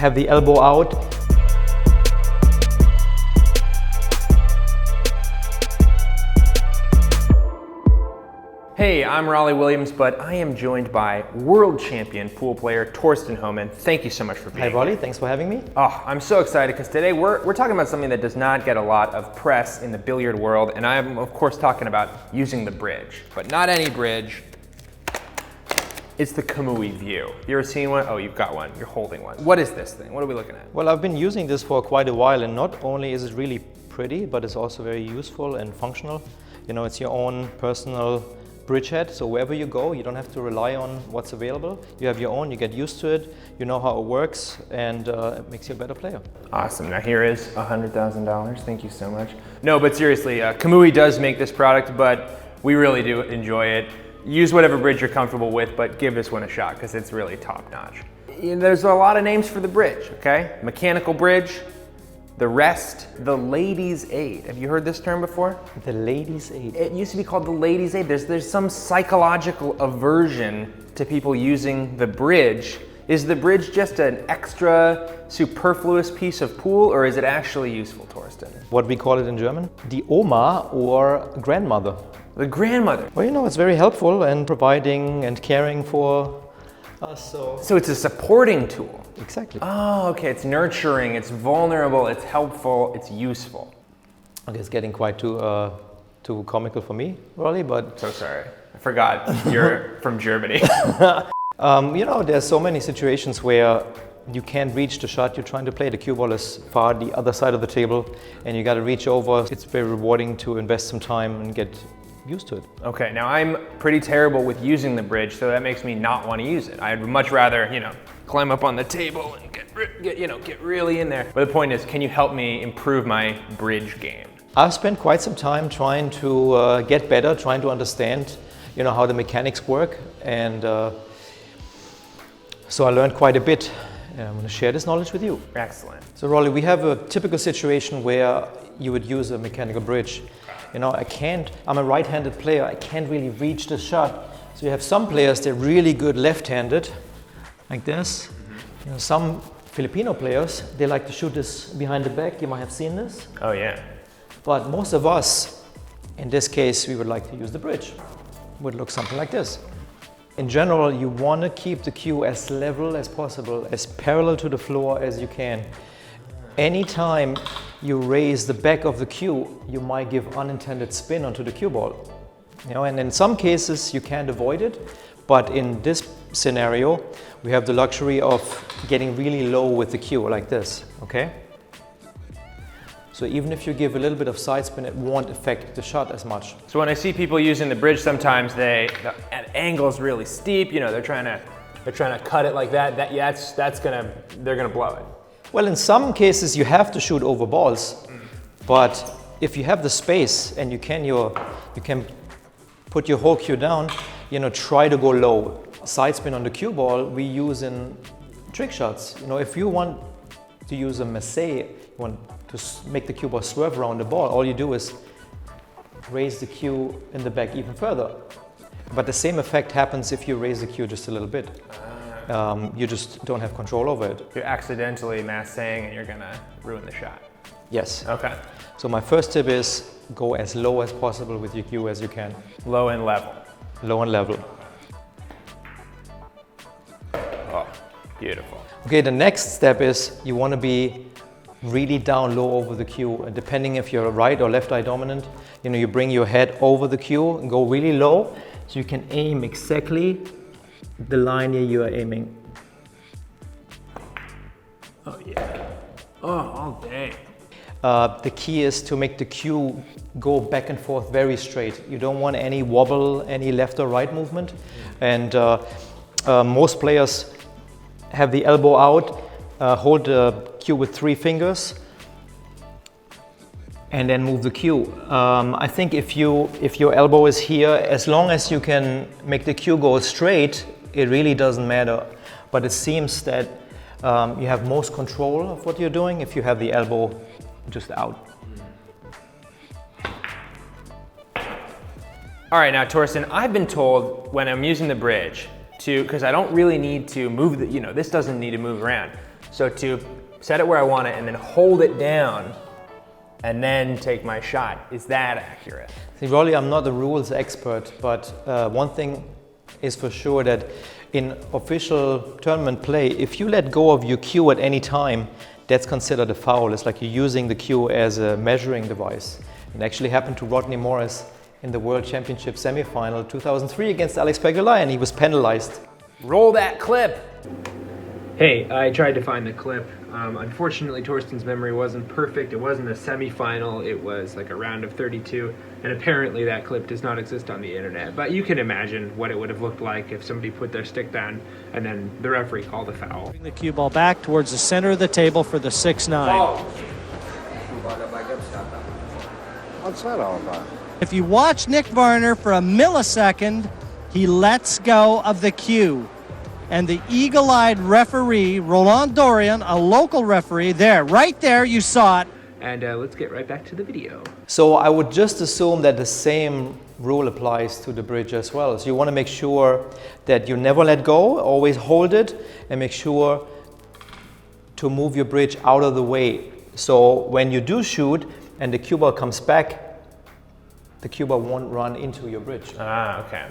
have the elbow out. Hey, I'm Raleigh Williams, but I am joined by world champion pool player Thorsten Hohmann. Thank you so much for being here. Hi Raleigh, thanks for having me. Oh, I'm so excited because today we're talking about something that does not get a lot of press in the billiard world, and I'm of course talking about using the bridge, but not any bridge. It's the Kamui Vue. You ever seen one? Oh, you've got one. You're holding one. What is this thing? What are we looking at? Well, I've been using this for quite a while, and not only is it really pretty, but it's also very useful and functional. You know, it's your own personal bridgehead, so wherever you go, you don't have to rely on what's available. You have your own, you get used to it, you know how it works, and it makes you a better player. Awesome. Now here is $100,000. Thank you so much. No, but seriously, Kamui does make this product, but we really do enjoy it. Use whatever bridge you're comfortable with, but give this one a shot because it's really top notch. There's a lot of names for the bridge, okay? Mechanical bridge, the rest, the ladies' aid. Have you heard this term before? The ladies' aid. It used to be called the ladies' aid. There's some psychological aversion to people using the bridge. Is the bridge just an extra superfluous piece of pool, or is it actually useful, Thorsten? What we call it in German? Die Oma or grandmother. The grandmother. Well, you know, it's very helpful in providing and caring for us. So it's a supporting tool. Exactly. Oh, okay. It's nurturing, it's vulnerable, it's helpful, it's useful. Okay, it's getting quite too comical for me, Raleigh, but... So sorry. I forgot you're from Germany. You know, there's so many situations where you can't reach the shot you're trying to play. The cue ball is far the other side of the table and you got to reach over. It's very rewarding to invest some time and get used to it. Okay, now I'm pretty terrible with using the bridge, so that makes me not want to use it. I'd much rather, you know, climb up on the table and get really in there. But the point is, can you help me improve my bridge game? I've spent quite some time trying to get better, trying to understand, you know, how the mechanics work, and so I learned quite a bit. I'm going to share this knowledge with you. Excellent. So Raleigh, we have a typical situation where you would use a mechanical bridge. You know, I'm a right-handed player, I can't really reach the shot. So you have some players, they're really good left-handed, like this. You know, some Filipino players, they like to shoot this behind the back. You might have seen this. Oh yeah. But most of us, in this case, we would like to use the bridge. It would look something like this. In general, you want to keep the cue as level as possible, as parallel to the floor as you can. Anytime you raise the back of the cue, you might give unintended spin onto the cue ball. You know, and in some cases you can't avoid it, but in this scenario, we have the luxury of getting really low with the cue like this, okay? So even if you give a little bit of side spin, it won't affect the shot as much. So when I see people using the bridge, sometimes the angle is really steep. You know, they're trying to cut it like that. They're gonna blow it. Well, in some cases you have to shoot over balls, but if you have the space and you can put your whole cue down, you know, try to go low. Side spin on the cue ball we use in trick shots. You know, if you want to use a masse, you want to make the cue ball swerve around the ball, all you do is raise the cue in the back even further. But the same effect happens if you raise the cue just a little bit. You just don't have control over it. You're accidentally massing and you're gonna ruin the shot. Yes. Okay. So my first tip is go as low as possible with your cue as you can. Low and level. Low and level. Oh, beautiful. Okay, the next step is you want to be really down low over the cue. And depending if you're right or left eye dominant, you know, you bring your head over the cue and go really low so you can aim exactly the line you are aiming. Oh yeah. Oh, all day. The key is to make the cue go back and forth very straight. You don't want any wobble, any left or right movement. And most players have the elbow out, hold the cue with 3 fingers, and then move the cue. I think if your elbow is here, as long as you can make the cue go straight, it really doesn't matter. But it seems that you have most control of what you're doing if you have the elbow just out. All right, now Thorsten, I've been told when I'm using the bridge because I don't really need to move this doesn't need to move around. So to set it where I want it and then hold it down and then take my shot, is that accurate? See, Rolly, I'm not a rules expert, but one thing is for sure that in official tournament play, if you let go of your cue at any time, that's considered a foul. It's like you're using the cue as a measuring device. It actually happened to Rodney Morris in the World Championship semifinal 2003 against Alex Pegula, and he was penalized. Roll that clip. Hey, I tried to find the clip. Unfortunately, Thorsten's memory wasn't perfect. It wasn't a semifinal. It was like a round of 32. And apparently that clip does not exist on the internet. But you can imagine what it would have looked like if somebody put their stick down and then the referee called a foul. Bring the cue ball back towards the center of the table for the 6-9. What's that all about? If you watch Nick Varner for a millisecond, he lets go of the cue. And the eagle-eyed referee, Roland Dorian, a local referee, right there, you saw it. And let's get right back to the video. So I would just assume that the same rule applies to the bridge as well. So you want to make sure that you never let go, always hold it, and make sure to move your bridge out of the way. So when you do shoot and the cue ball comes back, the cue ball won't run into your bridge. Ah, okay.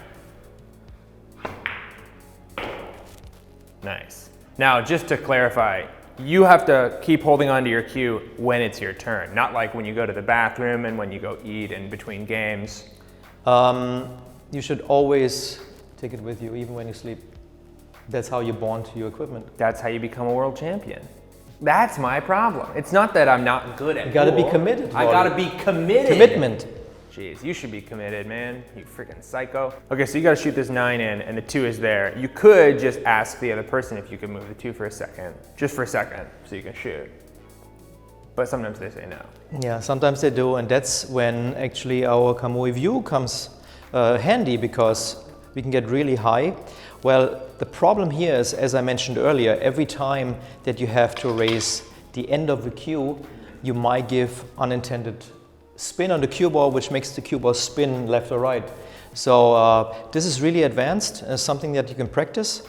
Nice. Now, just to clarify, you have to keep holding onto your cue when it's your turn, not like when you go to the bathroom and when you go eat in between games. You should always take it with you, even when you sleep. That's how you bond to your equipment. That's how you become a world champion. That's my problem. It's not that I'm not good at You gotta pool. be committed. I gotta be committed. Commitment. Jeez, you should be committed, man. You freaking psycho. Okay, so you gotta shoot this 9 in and the 2 is there. You could just ask the other person if you could move the 2 for a second, just for a second, so you can shoot. But sometimes they say no. Yeah, sometimes they do, and that's when actually our Kamui Vue comes handy, because we can get really high. Well, the problem here is, as I mentioned earlier, every time that you have to raise the end of the cue, you might give unintended spin on the cue ball, which makes the cue ball spin left or right. So this is really advanced, something that you can practice.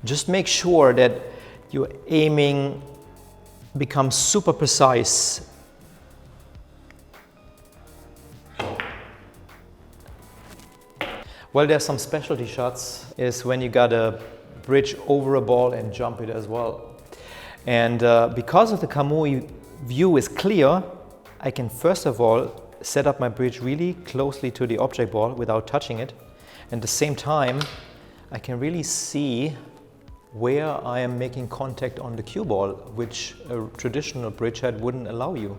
Just make sure that your aiming becomes super precise. Well, there's some specialty shots, is when you got a bridge over a ball and jump it as well. And because of the Kamui Vue is clear, I can first of all set up my bridge really closely to the object ball without touching it. And at the same time, I can really see where I am making contact on the cue ball, which a traditional bridge head wouldn't allow you.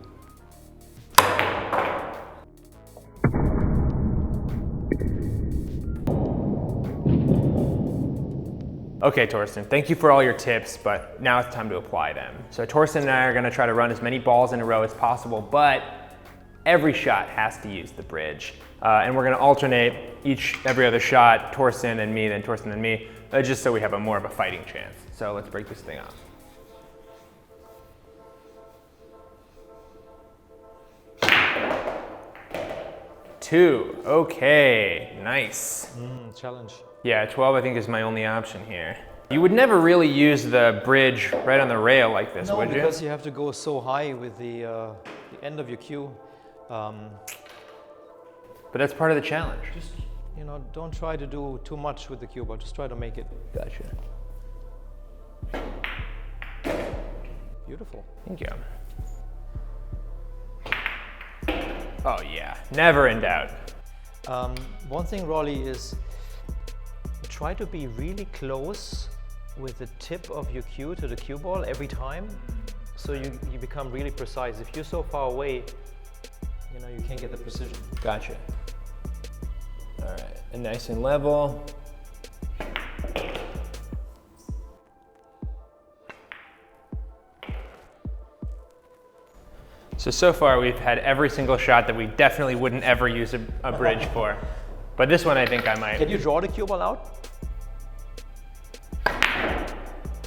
Okay, Thorsten, thank you for all your tips, but now it's time to apply them. So Thorsten and I are gonna try to run as many balls in a row as possible, but every shot has to use the bridge. And we're gonna alternate every other shot, Thorsten and me, then Thorsten and me, just so we have more of a fighting chance. So let's break this thing up. Two, okay, nice. Challenge. Yeah, 12 I think is my only option here. You would never really use the bridge right on the rail like this, would you? No, because you have to go so high with the end of your cue. But that's part of the challenge. Just, don't try to do too much with the cue ball. Just try to make it. Gotcha. Beautiful. Thank you. Oh yeah, never in doubt. One thing, Rolly, is try to be really close with the tip of your cue to the cue ball every time, so you become really precise. If you're so far away, you can't get the precision. Gotcha. All right, and nice and level. So far we've had every single shot that we definitely wouldn't ever use a bridge for. But this one I think I might. Can you draw the cue ball out?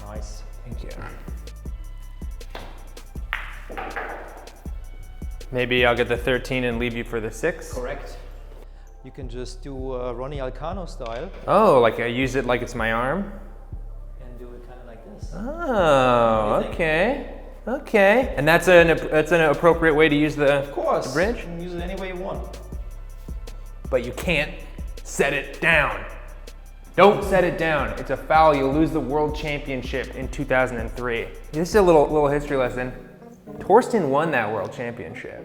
Nice. Thank you. Maybe I'll get the 13 and leave you for the 6? Correct. You can just do Ronnie Alcano style. Oh, like I use it like it's my arm? And do it kind of like this. Oh, okay. Okay. And that's an appropriate way to use the bridge? You can use it any way you want. But you can't set it down. Don't set it down. It's a foul. You'll lose the world championship in 2003. This is a little history lesson. Thorsten won that world championship.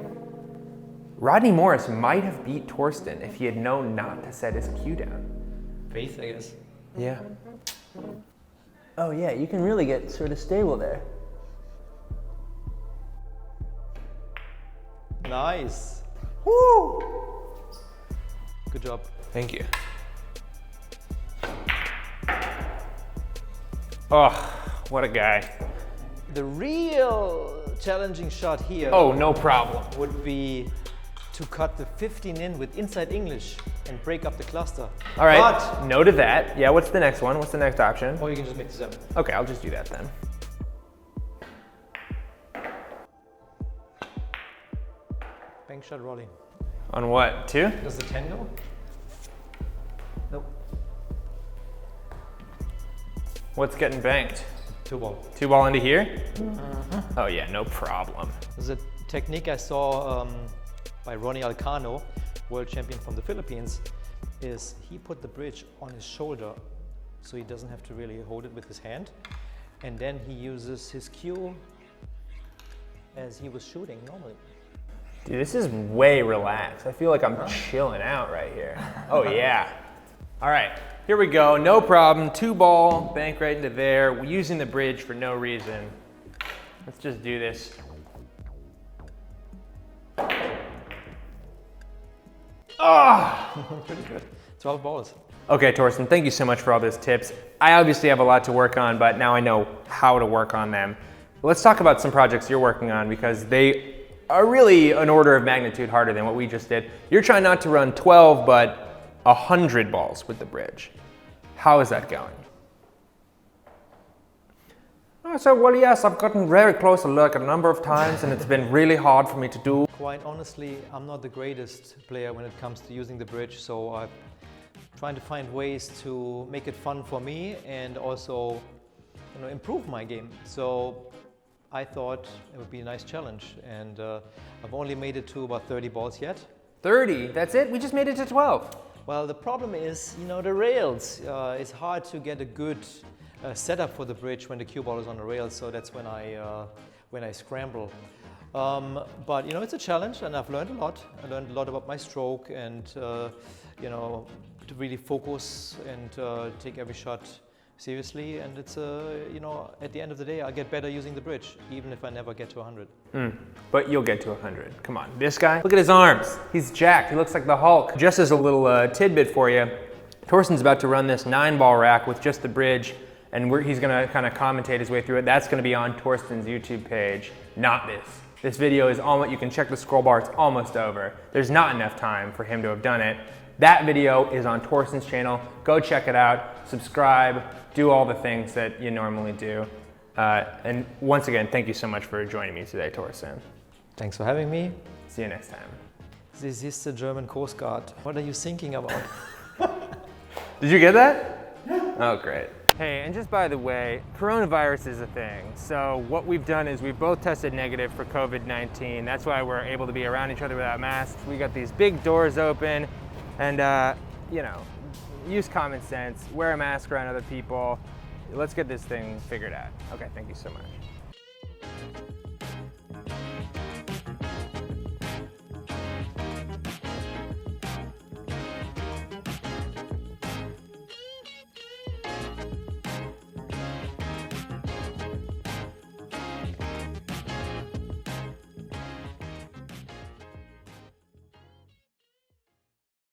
Rodney Morris might have beat Thorsten if he had known not to set his cue down. Faith, I guess. Yeah. Oh yeah, you can really get sort of stable there. Nice. Woo! Good job. Thank you. Oh, what a guy. The real challenging shot here Oh, no problem. would be to cut the 15 in with inside English and break up the cluster. All right, But, no to that. Yeah, what's the next one? What's the next option? or you can just make the 7. Okay, I'll just do that then. Bank shot rolling. On what, 2? Does the 10 go? Nope. What's getting banked? 2 ball. 2 ball into here? Oh yeah, no problem. There's a technique I saw by Ronnie Alcano, world champion from the Philippines, is he put the bridge on his shoulder so he doesn't have to really hold it with his hand. And then he uses his cue as he was shooting normally. Dude, this is way relaxed. I feel like I'm chilling out right here. Oh yeah. All right, here we go, no problem. 2 ball, bank right into there. We're using the bridge for no reason. Let's just do this. Pretty good. 12 balls. Okay, Thorsten, thank you so much for all those tips. I obviously have a lot to work on, but now I know how to work on them. Let's talk about some projects you're working on because they are really an order of magnitude harder than what we just did. You're trying not to run 12, but 100 balls with the bridge. How is that going? Well, yes, I've gotten very close to luck a number of times and it's been really hard for me to do. Quite honestly, I'm not the greatest player when it comes to using the bridge, so I'm trying to find ways to make it fun for me and also, improve my game. So I thought it would be a nice challenge, and I've only made it to about 30 balls yet. 30? That's it? We just made it to 12. Well, the problem is, the rails. It's hard to get a good setup for the bridge when the cue ball is on the rails, so that's when I scramble. But it's a challenge, and I've learned a lot. I learned a lot about my stroke, and to really focus and take every shot seriously. And it's at the end of the day, I'll get better using the bridge, even if I never get to 100. But you'll get to 100. Come on, this guy, look at his arms. He's jacked. He looks like the Hulk. Just as a little tidbit for you, Thorsten's about to run this 9-ball rack with just the bridge, and he's gonna kind of commentate his way through it. That's gonna be on Thorsten's YouTube page, not this. This video is almost, you can check the scroll bar, it's almost over. There's not enough time for him to have done it. That video is on Thorsten's channel. Go check it out, subscribe, do all the things that you normally do. And once again, thank you so much for joining me today, Thorsten. Thanks for having me. See you next time. This is the German Coast Guard. What are you thinking about? Did you get that? Oh, great. Hey, and just by the way, coronavirus is a thing. So what we've done is we've both tested negative for COVID-19. That's why we're able to be around each other without masks. We got these big doors open and, use common sense, wear a mask around other people. Let's get this thing figured out. Okay, thank you so much.